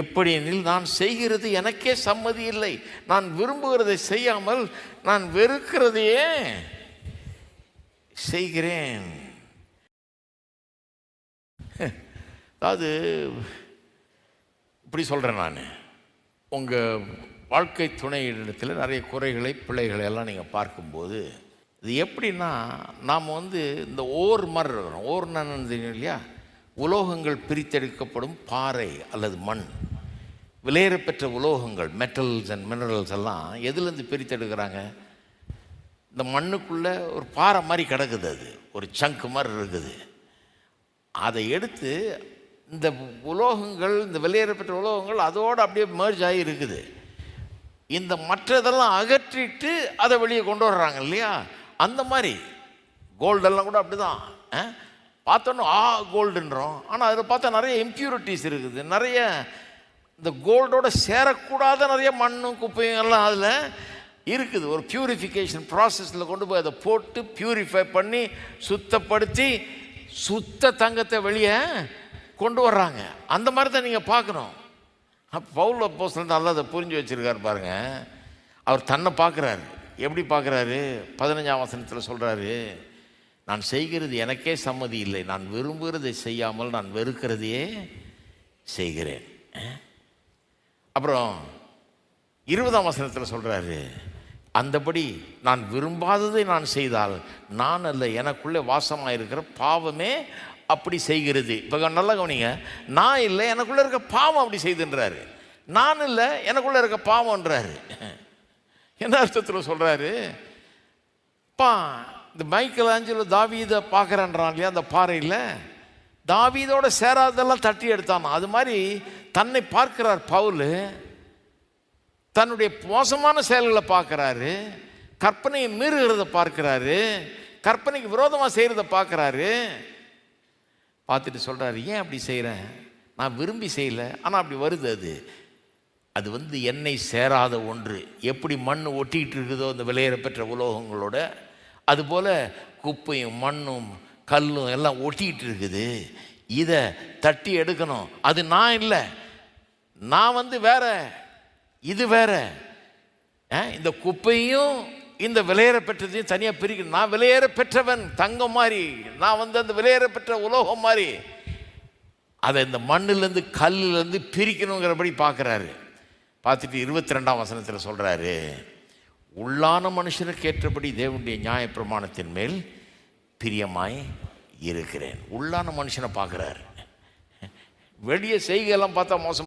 எப்படி எனில் நான் செய்கிறது எனக்கே சம்மதி இல்லை. நான் விரும்புகிறதை செய்யாமல் நான் வெறுக்கிறதையே செய்கிறேன். அதாவது இப்படி சொல்கிறேன், நான் உங்கள் வாழ்க்கை துணையிடத்தில் நிறைய குறைகளை பிழைகளை எல்லாம் நீங்கள் பார்க்கும்போது இது எப்படின்னா, நாம் இந்த ஓர் மாதிரி இருக்கிறோம். ஓர்னா தெரியும் இல்லையா? உலோகங்கள் பிரித்தெடுக்கப்படும் பாறை அல்லது மண், விலையேறப்பெற்ற உலோகங்கள், மெட்டல்ஸ் அண்ட் மினரல்ஸ் எல்லாம் எதுலேருந்து பிரித்தெடுக்கிறாங்க? இந்த மண்ணுக்குள்ளே ஒரு பாறை மாதிரி கிடக்குது, அது ஒரு சங்கு மாதிரி இருக்குது. அதை எடுத்து இந்த உலோகங்கள், இந்த விலையேறப்பெற்ற உலோகங்கள் அதோடு அப்படியே மெர்ஜ் ஆகி இருக்குது. இந்த மற்றதெல்லாம் அகற்றிட்டு அதை வெளியே கொண்டு வர்றாங்க இல்லையா? அந்த மாதிரி கோல்டெல்லாம் கூட அப்படி தான் பார்த்தோன்னா கோல்டுன்றோம். ஆனால் அதில் பார்த்தா நிறைய இம்ப்யூரிட்டிஸ் இருக்குது, நிறைய இந்த கோல்டோட சேரக்கூடாத நிறைய மண்ணும் குப்பையும் எல்லாம் அதில் இருக்குது. ஒரு பியூரிஃபிகேஷன் ப்ராசஸில் கொண்டு போய் அதை போட்டு பியூரிஃபை பண்ணி சுத்தப்படுத்தி சுத்த தங்கத்தை வெளியே கொண்டு வர்றாங்க. அந்த மாதிரி தான் நீங்கள் பார்க்கணும். பவுல் அப்போஸ்தலன் நல்லா அதை புரிஞ்சு வச்சுருக்காரு பாருங்கள். அவர் தன்னை பார்க்குறாரு. எப்படி பார்க்குறாரு? 15ஆம் வசனத்தில் சொல்கிறாரு, நான் செய்கிறது எனக்கே சம்மதி இல்லை, நான் விரும்புகிறதை செய்யாமல் நான் வெறுக்கிறதையே செய்கிறேன். அப்புறம் 20ஆம் வசனத்தில் சொல்கிறாரு, அந்தபடி நான் விரும்பாததை நான் செய்தால் நான் அல்ல, எனக்குள்ளே வாசமாக இருக்கிற பாவமே அப்படி செய்கிறது. இப்போ நல்லா கவனிங்க, நான் இல்லை, எனக்குள்ளே இருக்க பாவம் அப்படி செய்துன்றாரு. நான் இல்லை, எனக்குள்ளே இருக்க பாவம்ன்றாரு. என்ன அர்த்தத்தில் சொல்கிறாரு? இந்த மைக்கேல் ஆஞ்சலோ தாவீதை பார்க்குறான்றான் இல்லையா? அந்த பாறையில் தாவீதோட சேராதெல்லாம் தட்டி எடுத்தான். அது மாதிரி தன்னை பார்க்கிறார் பவுல். தன்னுடைய மோசமான செயல்களை பார்க்குறாரு, கற்பனையை மீறுகிறத பார்க்குறாரு, கற்பனைக்கு விரோதமாக செய்கிறத பார்க்குறாரு. பார்த்துட்டு சொல்கிறாரு, ஏன் அப்படி செய்கிறேன்? நான் விரும்பி செய்யலை, ஆனால் அப்படி வருது. அது என்னை சேராத ஒன்று. எப்படி மண் ஒட்டிகிட்டு இருக்குதோ அந்த விலையேறப்பெற்ற உலோகங்களோட, அதுபோல் குப்பையும் மண்ணும் கல்லும் எல்லாம் ஒட்டிக்கிட்டு இருக்குது. இதை தட்டி எடுக்கணும். அது நான் இல்லை, நான் வேற, இது வேற. இந்த குப்பையும் இந்த விலையேற பெற்றதையும் தனியாக பிரிக்கணும். நான் விலையேற பெற்றவன், தங்கம் மாதிரி. நான் அந்த விலையேற பெற்ற உலோகம் மாதிரி. அதை இந்த மண்ணிலேருந்து கல்லுலேருந்து பிரிக்கணுங்கிறபடி பார்க்குறாரு. பார்த்துட்டு 22ஆம் வசனத்தில் சொல்கிறாரு, உள்ளான மனுஷனுக்கு ஏற்றபடி தேவனுடைய நியாய பிரமாணத்தின் மேல் பிரியமாய் இருக்கிறேன். உள்ளான மனுஷனை பார்க்குறாரு. வெளியே செய்கையெல்லாம் பார்த்தா மோசம்.